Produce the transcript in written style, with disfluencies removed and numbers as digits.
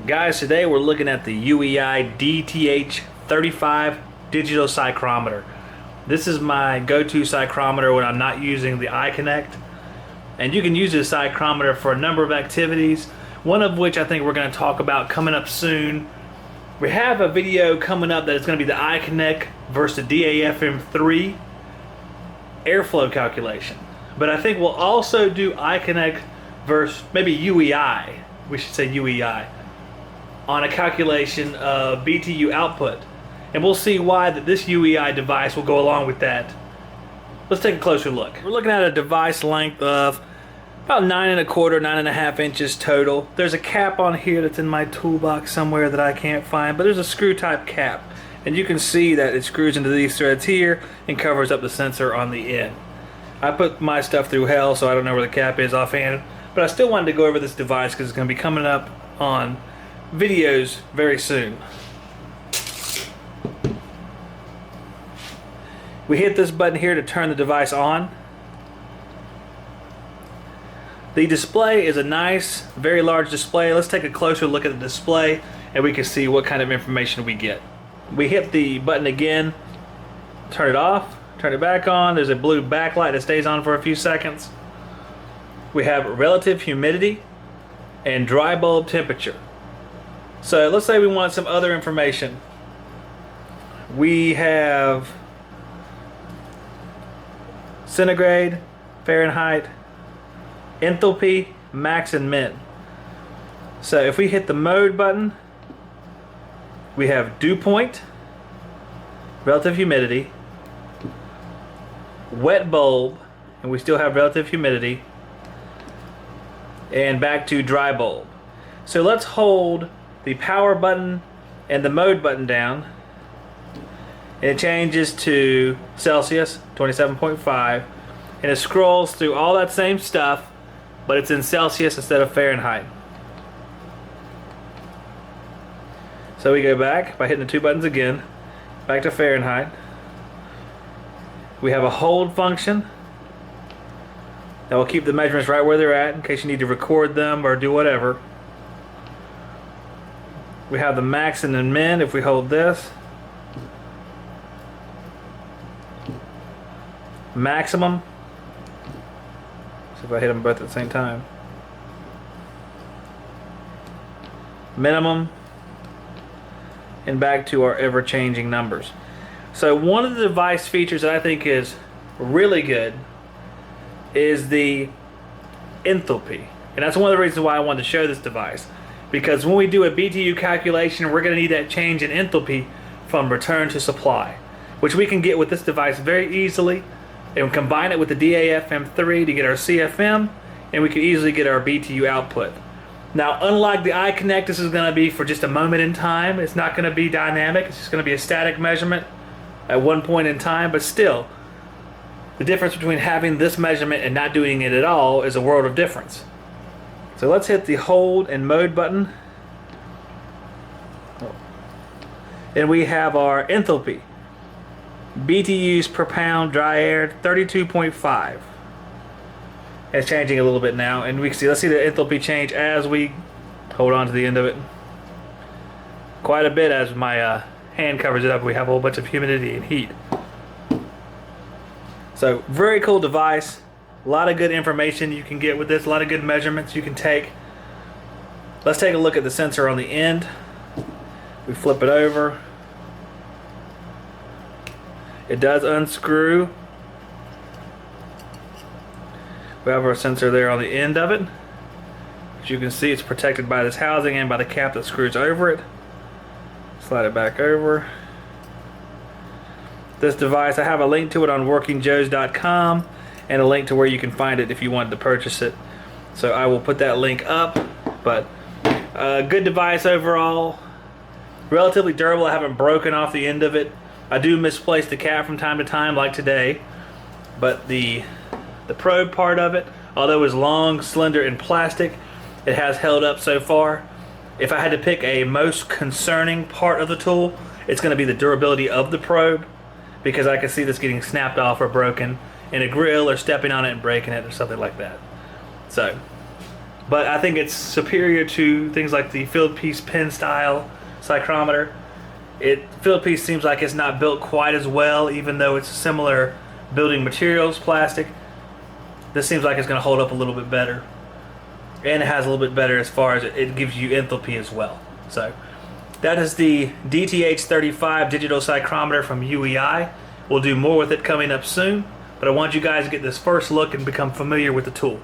Guys, today we're looking at the UEI DTH35 digital psychrometer. This is my go-to psychrometer when I'm not using the iConnect. And you can use this psychrometer for a number of activities, one of which I think we're going to talk about coming up soon. We have a video coming up that is going to be the iConnect versus the DAFM3 airflow calculation. But I think we'll also do iConnect versus maybe UEI, we should say UEI, on a calculation of BTU output. And we'll see why that this UEI device will go along with that. Let's take a closer look. We're looking at a device length of about 9 1/4, 9.5 inches total. There's a cap on here that's in my toolbox somewhere that I can't find, but there's a screw type cap. And you can see that it screws into these threads here and covers up the sensor on the end. I put my stuff through hell, so I don't know where the cap is offhand, but I still wanted to go over this device because it's going to be coming up on videos very soon. We hit this button here to turn the device on. The display is a nice, very large display. Let's take a closer look at the display and we can see what kind of information we get. We hit the button again, turn it off, turn it back on. There's a blue backlight that stays on for a few seconds. We have relative humidity and dry bulb temperature. So let's say we want some other information. We have centigrade, Fahrenheit, enthalpy, max and min. So if we hit the mode button, we have dew point, relative humidity, wet bulb, and we still have relative humidity, and back to dry bulb. So let's hold the power button and the mode button down, and it changes to Celsius 27.5, and it scrolls through all that same stuff, but it's in Celsius instead of Fahrenheit. So we go back by hitting the two buttons again, back to Fahrenheit. We have a hold function that will keep the measurements right where they're at in case you need to record them or do whatever. We have the max and the min if we hold this. Maximum. See if I hit them both at the same time. Minimum. And back to our ever-changing numbers. So one of the device features that I think is really good is the enthalpy. And that's one of the reasons why I wanted to show this device. Because when we do a BTU calculation, we're going to need that change in enthalpy from return to supply, which we can get with this device very easily, and combine it with the DAFM3 to get our CFM, and we can easily get our BTU output. Now, unlike the iConnect, this is going to be for just a moment in time. It's not going to be dynamic. It's just going to be a static measurement at one point in time, but still, the difference between having this measurement and not doing it at all is a world of difference. So let's hit the hold and mode button. And we have our enthalpy. BTUs per pound dry air, 32.5. It's changing a little bit now, and we can see, let's see the enthalpy change as we hold on to the end of it. Quite a bit as my hand covers it up. We have a whole bunch of humidity and heat. So very cool device. A lot of good information you can get with this, a lot of good measurements you can take. Let's take a look at the sensor on the end. We flip it over. It does unscrew. We have our sensor there on the end of it. As you can see, it's protected by this housing and by the cap that screws over it. Slide it back over. This device, I have a link to it on workingjoes.com. and a link to where you can find it if you wanted to purchase it. So I will put that link up. But good device overall. Relatively durable. I haven't broken off the end of it. I do misplace the cap from time to time, like today. But the probe part of it, although it's long, slender, and plastic, it has held up so far. If I had to pick a most concerning part of the tool, it's going to be the durability of the probe. because I can see this getting snapped off or broken in a grill, or stepping on it and breaking it or something like that. So, but I think it's superior to things like the field piece pen style psychrometer. Field piece seems like it's not built quite as well, even though it's similar building materials, plastic. This seems like it's going to hold up a little bit better, and it has a little bit better as far as it gives you enthalpy as well. So that is the DTH35 digital psychrometer from UEI. We'll do more with it coming up soon, but I want you guys to get this first look and become familiar with the tool.